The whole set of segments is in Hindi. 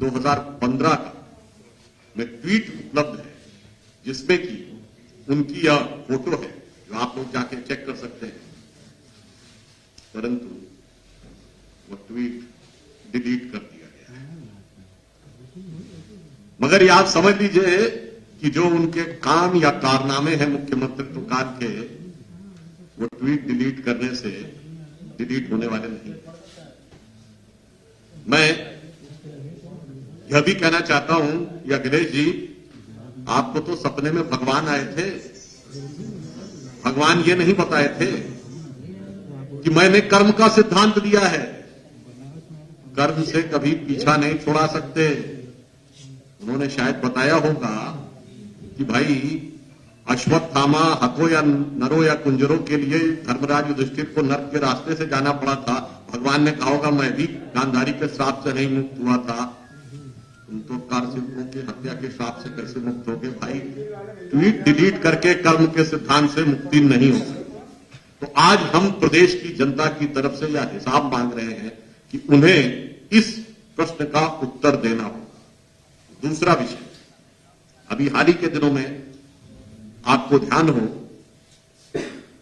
2015 का में ट्वीट उपलब्ध है, जिसमें कि उनकी यह फोटो है जो आप लोग जाके चेक कर सकते हैं, परंतु वो ट्वीट डिलीट कर दिया गया है। मगर ये आप समझ लीजिए कि जो उनके काम या कारनामे हैं मुख्यमंत्रित्व काल के, वो ट्वीट डिलीट करने से डिलीट होने वाले नहीं। मैं यह भी कहना चाहता हूं कि अखिलेश जी, आपको तो सपने में भगवान आए थे, भगवान ये नहीं बताए थे कि मैंने कर्म का सिद्धांत दिया है, कर्म से कभी पीछा नहीं छुड़ा सकते। उन्होंने शायद बताया होगा कि भाई अश्वत्थामा हथो या नरो या कुंजरों के लिए धर्मराज युधिष्ठिर को नर्क के रास्ते से जाना पड़ा था। भगवान ने कहा होगा मैं भी गांधारी के श्राप से नहीं मुक्त हुआ था, तुम तो कारसिकों की हत्या के श्राप से कैसे मुक्त होगे। भाई ट्वीट डिलीट करके कर्म के सिद्धांत से मुक्ति नहीं हो सकती। तो आज हम प्रदेश की जनता की तरफ से यह हिसाब मांग रहे हैं कि उन्हें इस प्रश्न का उत्तर देना होगा। दूसरा विषय, अभी हाल ही के दिनों में आपको ध्यान हो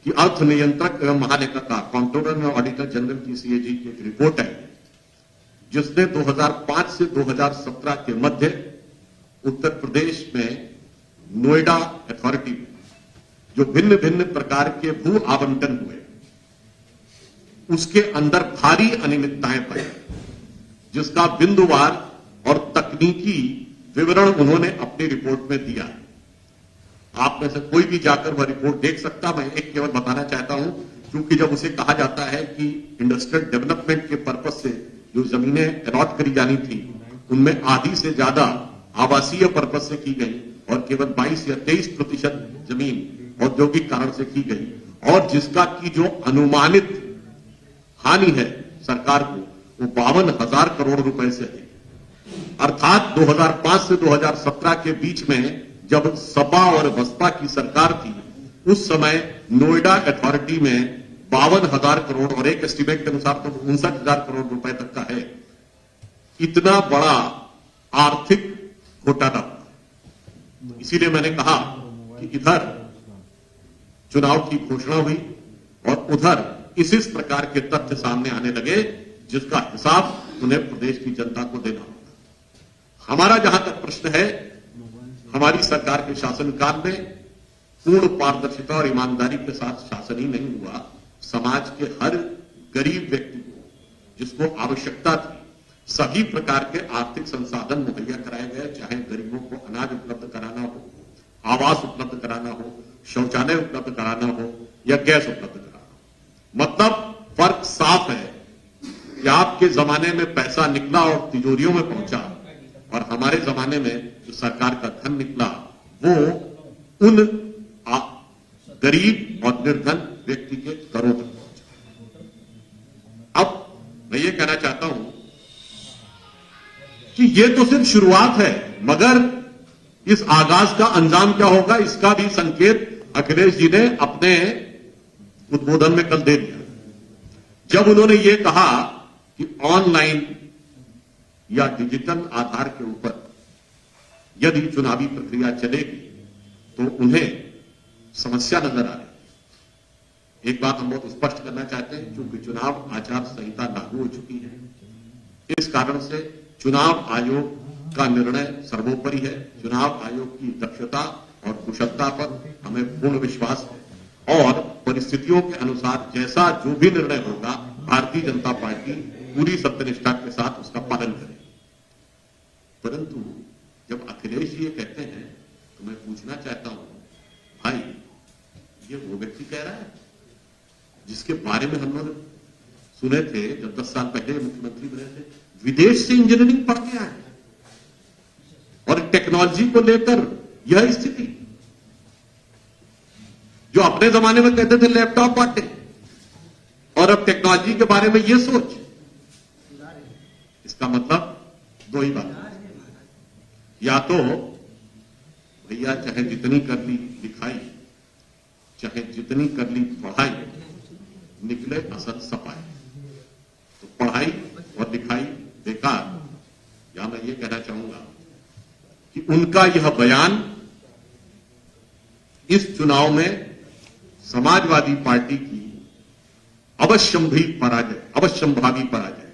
कि अर्थ नियंत्रक एवं महालेखाकार कंट्रोलर और ऑडिटर जनरल की सीएजी की एक रिपोर्ट है, जिसने 2005 से 2017 के मध्य उत्तर प्रदेश में नोएडा अथॉरिटी में जो भिन्न भिन्न प्रकार के भू आवंटन हुए, उसके अंदर भारी अनियमितताएं पाई, जिसका बिंदुवार और तकनीकी विवरण उन्होंने अपनी रिपोर्ट में दिया है। आप में से कोई भी जाकर वह रिपोर्ट देख सकता। मैं एक केवल बताना चाहता हूं, क्योंकि जब उसे कहा जाता है कि इंडस्ट्रियल डेवलपमेंट के पर्पज से जो जमीनें अलॉट करी जानी थी, उनमें आधी से ज्यादा आवासीय पर्पज से की गई और केवल 22 या 23% जमीन औद्योगिक कारण से की गई, और जिसका की जो अनुमानित हानि है सरकार को, वो 52,000 करोड़ रुपए से है। अर्थात 2005 से 2017 के बीच में जब सपा और बसपा की सरकार थी, उस समय नोएडा अथॉरिटी में 52,000 करोड़ और एक एस्टीमेट के अनुसार तो 59,000 करोड़ रुपए तक का है। इतना बड़ा आर्थिक घोटाला। इसीलिए मैंने कहा कि इधर चुनाव की घोषणा हुई और उधर इस प्रकार के तथ्य सामने आने लगे, जिसका हिसाब उन्हें प्रदेश की जनता को देना होगा। हमारा जहां तक प्रश्न है, हमारी सरकार के शासनकाल में पूर्ण पारदर्शिता और ईमानदारी के साथ शासन ही नहीं हुआ। समाज के हर गरीब व्यक्ति को, जिसको आवश्यकता थी, सभी प्रकार के आर्थिक संसाधन मुहैया कराए गए। चाहे गरीबों को अनाज उपलब्ध कराना हो, आवास उपलब्ध कराना हो, शौचालय उपलब्ध कराना हो या गैस उपलब्ध कराना हो। मतलब फर्क साफ है कि आपके जमाने में पैसा निकला और तिजोरियों में पहुंचा, और हमारे जमाने में जो सरकार का धन निकला वो उन गरीब और निर्धन व्यक्ति के घरों तक पहुंचा। अब मैं ये कहना चाहता हूं कि ये तो सिर्फ शुरुआत है, मगर इस आगाज का अंजाम क्या होगा, इसका भी संकेत अखिलेश जी ने अपने उद्बोधन में कल दे दिया, जब उन्होंने ये कहा कि ऑनलाइन या डिजिटल आधार के ऊपर यदि चुनावी प्रक्रिया चलेगी तो उन्हें समस्या नजर आ रही। एक बात हम बहुत स्पष्ट करना चाहते हैं, क्योंकि चुनाव आचार संहिता लागू हो चुकी है, इस कारण से चुनाव आयोग का निर्णय सर्वोपरि है। चुनाव आयोग की दक्षता और कुशलता पर हमें पूर्ण विश्वास है, और परिस्थितियों के अनुसार जैसा जो भी निर्णय होगा, भारतीय जनता पार्टी पूरी सत्यनिष्ठा के साथ उसका पालन करेगी। परंतु जब अखिलेश जी ये कहते हैं तो मैं पूछना चाहता हूं, भाई ये वो व्यक्ति कह रहा है जिसके बारे में हम लोग सुने थे जब 10 साल पहले मुख्यमंत्री बने थे, विदेश से इंजीनियरिंग पढ़ के आए और टेक्नोलॉजी को लेकर यह स्थिति, जो अपने जमाने में कहते थे लैपटॉप बांटे, और अब टेक्नोलॉजी के बारे में यह सोच। इसका मतलब दो ही बात, या तो भैया चाहे जितनी कर ली लिखाई, चाहे जितनी कर ली पढ़ाई, निकले असल सफाई। तो पढ़ाई और लिखाई बेकार, या मैं यह कहना चाहूंगा कि उनका यह बयान इस चुनाव में समाजवादी पार्टी की अवश्यंभावी पराजय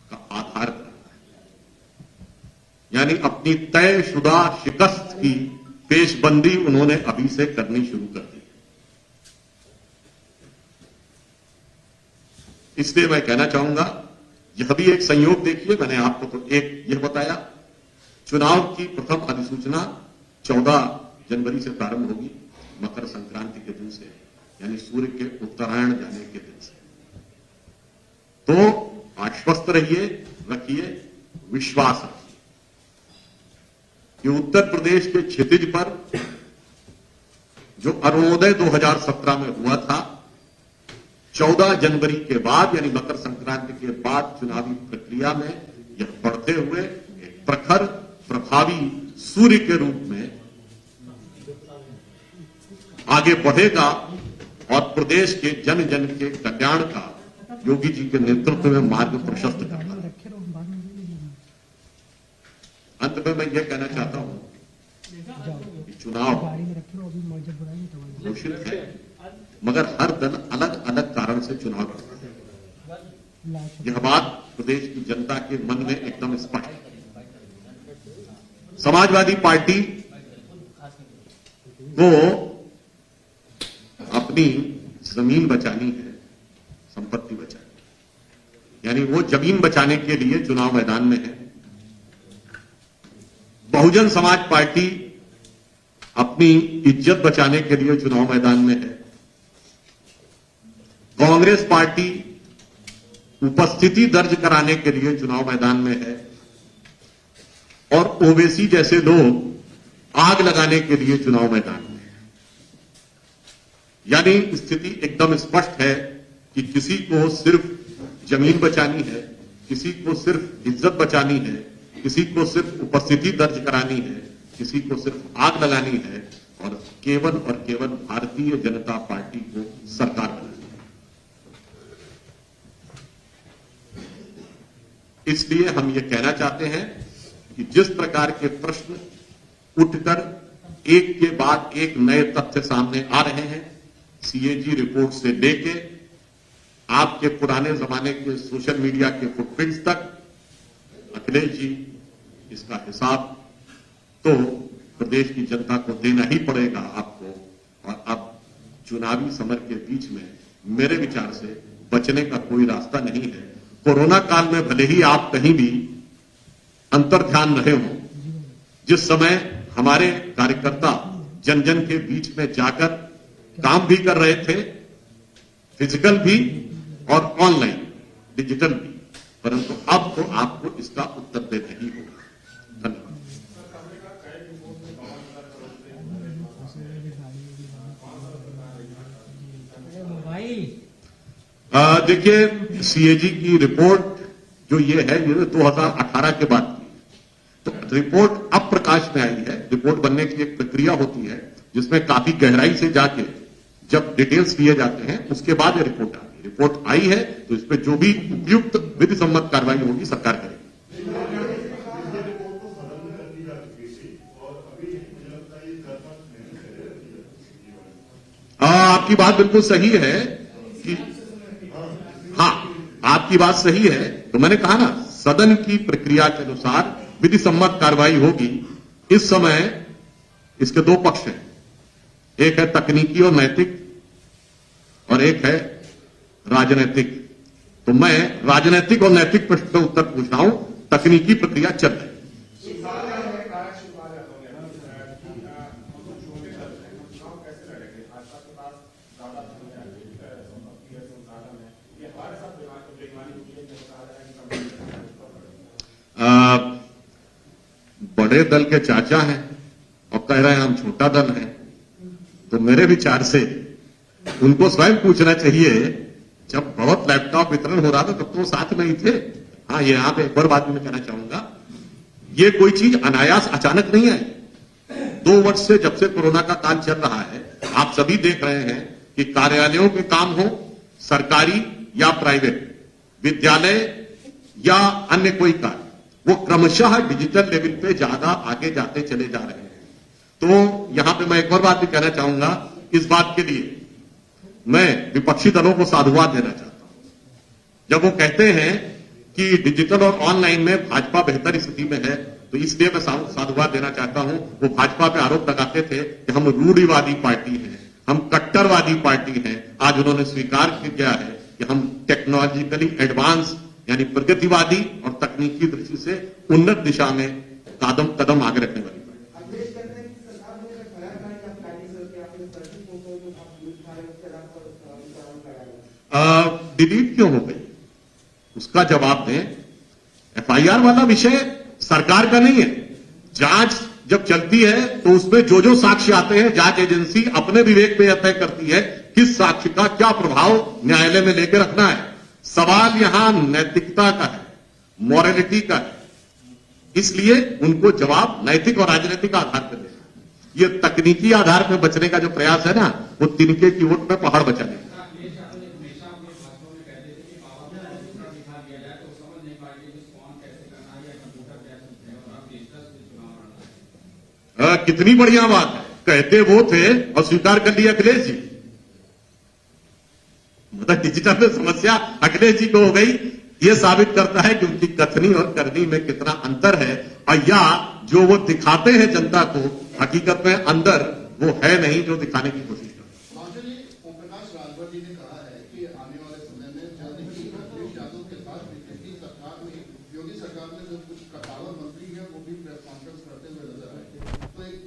का आधार बनाता है। यानी अपनी तयशुदा शिकस्त की पेशबंदी उन्होंने अभी से करनी शुरू कर दी। इसलिए मैं कहना चाहूंगा, यह भी एक संयोग देखिए, मैंने आपको तो एक यह बताया, चुनाव की प्रथम अधिसूचना 14 जनवरी से प्रारंभ होगी, मकर संक्रांति के दिन से, यानी सूर्य के उत्तरायण जाने के दिन से। तो आश्वस्त रखिए, विश्वास रखिए कि उत्तर प्रदेश के क्षितिज पर जो अरुणोदय 2017 में हुआ था, 14 जनवरी के बाद यानी मकर संक्रांति के बाद चुनावी प्रक्रिया में यह बढ़ते हुए एक प्रखर प्रभावी सूर्य के रूप में आगे बढ़ेगा और प्रदेश के जन जन के कल्याण का योगी जी के नेतृत्व में मार्ग प्रशस्त करना। अंत में मैं यह कहना चाहता हूं कि चुनाव घोषित है, मगर हर दल अलग अलग कारण से चुनाव लड़ता है। यह बात प्रदेश की जनता के मन में एकदम स्पष्ट है। समाजवादी पार्टी को अपनी जमीन बचानी है, संपत्ति बचानी है, यानी वो जमीन बचाने के लिए चुनाव मैदान में है। बहुजन समाज पार्टी अपनी इज्जत बचाने के लिए चुनाव मैदान में है। कांग्रेस पार्टी उपस्थिति दर्ज कराने के लिए चुनाव मैदान में है और ओवैसी जैसे लोग आग लगाने के लिए चुनाव मैदान में है। यानी स्थिति एकदम स्पष्ट है कि किसी को सिर्फ जमीन बचानी है, किसी को सिर्फ इज्जत बचानी है, किसी को सिर्फ उपस्थिति दर्ज करानी है, किसी को सिर्फ आग लगानी है और केवल भारतीय जनता पार्टी को सरकार बनानी है। इसलिए हम ये कहना चाहते हैं कि जिस प्रकार के प्रश्न उठकर एक के बाद एक नए तथ्य सामने आ रहे हैं, सीएजी रिपोर्ट से लेके आपके पुराने जमाने के सोशल मीडिया के फुटप्रिंट्स तक, अखिलेश जी इसका हिसाब तो प्रदेश की जनता को देना ही पड़ेगा आपको। और अब चुनावी समर के बीच में मेरे विचार से बचने का कोई रास्ता नहीं है। कोरोना काल में भले ही आप कहीं भी अंतर्ध्यान रहे हो, जिस समय हमारे कार्यकर्ता जन जन के बीच में जाकर काम भी कर रहे थे, फिजिकल भी और ऑनलाइन डिजिटल भी, परंतु अब तो आपको इसका उत्तर देना ही होगा। धन्यवाद। देखिए, सीएजी की रिपोर्ट जो ये है, ये 2018 के बाद की, तो रिपोर्ट अब प्रकाश में आई है। रिपोर्ट बनने की एक प्रक्रिया होती है जिसमें काफी गहराई से जाके जब डिटेल्स लिए जाते हैं उसके बाद ये रिपोर्ट आती है। रिपोर्ट आई है तो इस पर जो भी उपयुक्त विधि सम्मत कार्रवाई होगी सरकार करेगी। आपकी बात बिल्कुल सही है कि हाँ, आपकी बात सही है। तो मैंने कहा ना, सदन की प्रक्रिया के अनुसार विधि सम्मत कार्रवाई होगी। इस समय इसके दो पक्ष हैं, एक है तकनीकी और नैतिक और एक है राजनीतिक। तो मैं राजनीतिक और नैतिक प्रश्न का उत्तर पूछ रहा हूं, तकनीकी प्रक्रिया चल रही है। बड़े दल के चाचा हैं और कह रहे हैं हम छोटा दल है, तो मेरे विचार से उनको स्वयं पूछना चाहिए, जब बहुत लैपटॉप वितरण हो रहा था तब तो साथ में ही थे। हाँ, ये यहां पे एक और बात मैं कहना चाहूंगा, ये कोई चीज अनायास अचानक नहीं आई। 2 वर्ष से, जब से कोरोना का काल चल रहा है, आप सभी देख रहे हैं कि कार्यालयों के काम हो, सरकारी या प्राइवेट, विद्यालय या अन्य कोई कार्य, वो क्रमशः डिजिटल लेवल पे ज्यादा आगे जाते चले जा रहे हैं। तो यहां पे मैं एक और बात भी कहना चाहूंगा, इस बात के लिए मैं विपक्षी दलों को साधुवाद देना चाहता हूं। जब वो कहते हैं कि डिजिटल और ऑनलाइन में भाजपा बेहतर स्थिति में है, तो इसलिए मैं साधुवाद देना चाहता हूं। वो भाजपा पे आरोप लगाते थे कि हम रूढ़िवादी पार्टी हैं, हम कट्टरवादी पार्टी हैं। आज उन्होंने स्वीकार किया है कि हम टेक्नोलॉजिकली एडवांस यानी प्रगतिवादी और तकनीकी दृष्टि से उन्नत दिशा में कदम आगे रखने वाली डिलीट क्यों हो गई, उसका जवाब दें। एफआईआर वाला विषय सरकार का नहीं है। जांच जब चलती है तो उसमें जो जो साक्ष्य आते हैं जांच एजेंसी अपने विवेक में यह तय करती है किस साक्ष्य का क्या प्रभाव न्यायालय में लेकर रखना है। सवाल यहां नैतिकता का है, मॉरलिटी का है, इसलिए उनको जवाब नैतिक और राजनीतिक आधार पर देना। ये तकनीकी आधार पर बचने का जो प्रयास है ना, वो तिनके की ओट में पहाड़ बचाने का। कितनी बढ़िया बात है, कहते वो थे और स्वीकार कर लिया अखिलेश जी। मतलब डिजिटल में समस्या अखिलेश जी को हो गई। ये साबित करता है कि उनकी कथनी और करनी में कितना अंतर है, और या जो वो दिखाते हैं जनता को हकीकत में अंदर वो है नहीं जो दिखाने की कोशिश करते हैं। ओम प्रकाश राजभर जी ने कहा है कि आने वाले समय में जल्द ही अखिलेश यादव के साथ बीजेपी सरकार में योगी सरकार में जो कुछ कटावर मंत्री है वो भी प्रेस कॉन्फ्रेंस करते हुए नजर आए, तो एक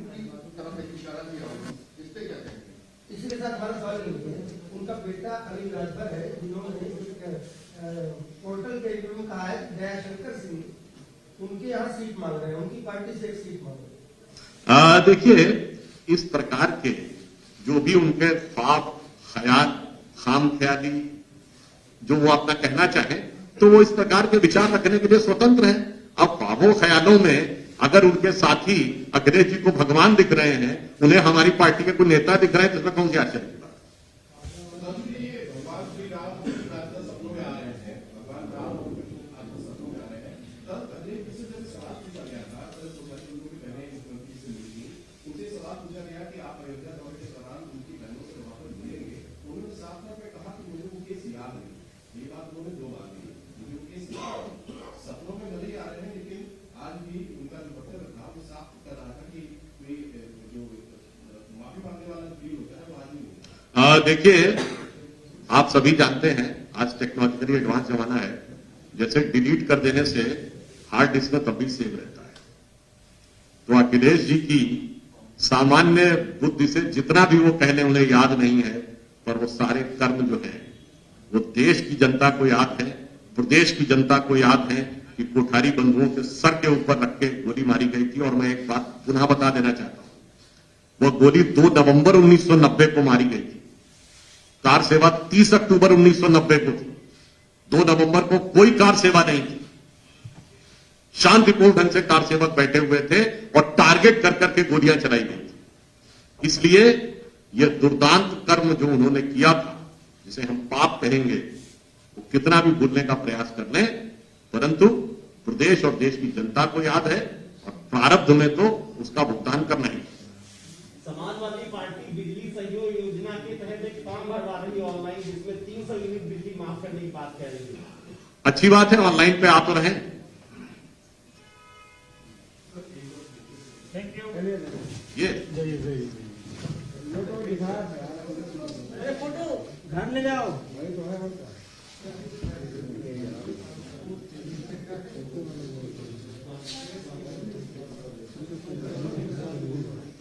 की तरफ एक इशारा किया होगा, इस पे क्या कहेंगे? इसी के साथ हमारा सवाल ये है, उनका बेटा अनिल राजभर है जिन्होंने पोर्टल के इंटरव्यू में कहा है दयाशंकर सिंह उनके यहाँ सीट मांग रहे हैं, उनकी पार्टी से एक सीट मांग रहे हैं। देखिए, इस प्रकार के जो भी उनके ख्वाब ख्याल खाम ख्याली जो वो अपना कहना चाहें, तो वो इस प्रकार के विचार रखने के लिए स्वतंत्र है। अब ख्वाबों ख्यालों में अगर उनके साथी अखिलेश जी को भगवान दिख रहे हैं, उन्हें हमारी पार्टी के कोई नेता दिख रहे हैं, तो इसमें कौन सी आश्चर्य की बात? देखिए, आप सभी जानते हैं आज टेक्नोलॉजिकली एडवांस जमाना है। जैसे डिलीट कर देने से हार्ड डिस्क में तब भी सेव रहता है। तो अखिलेश जी की सामान्य बुद्धि से जितना भी वो कह लें उन्हें याद नहीं है, पर वो सारे कर्म जो है वो देश की जनता को याद है, प्रदेश की जनता को याद है कि कोठारी बंधुओं के सर के ऊपर रख के गोली मारी गई थी। और मैं एक बात पुनः बता देना चाहता हूं, वो गोली 2 नवंबर 1990 को मारी गई थी। कार सेवा 30 अक्टूबर 1990 को थी। 2 नवंबर को कोई कार सेवा नहीं थी। शांतिपूर्ण ढंग से कार सेवक बैठे हुए थे और टारगेट कर करके गोलियां चलाई गई थी। इसलिए यह दुर्दांत कर्म जो उन्होंने किया था, जिसे हम पाप कहेंगे, वो कितना भी भूलने का प्रयास कर लें, परंतु प्रदेश और देश की जनता को याद है और प्रारब्ध में तो उसका भुगतान करना ही। समाजवादी पार्टी बिजली सहयोग योजना के तहत एक फॉर्म भरवा रही है ऑनलाइन, जिसमें 300 यूनिट बिजली माफ करने की बात कह रही है। अच्छी बात है, ऑनलाइन पे आप रहें। Thank you. ये फोटो घर ले जाओ।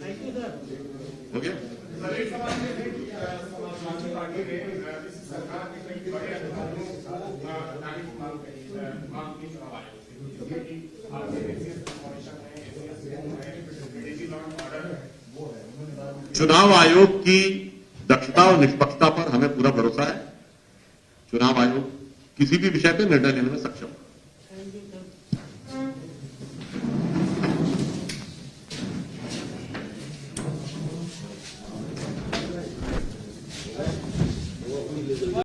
Thank you sir. हो गया। समाजवादी पार्टी ने सरकार के कई बड़े अधिकारियों को तारीफ मांग की चुनाव आयोग से, जिसमें कि चुनाव आयोग की दक्षता और निष्पक्षता पर हमें पूरा भरोसा है। चुनाव आयोग किसी भी विषय पर निर्णय लेने में सक्षम है।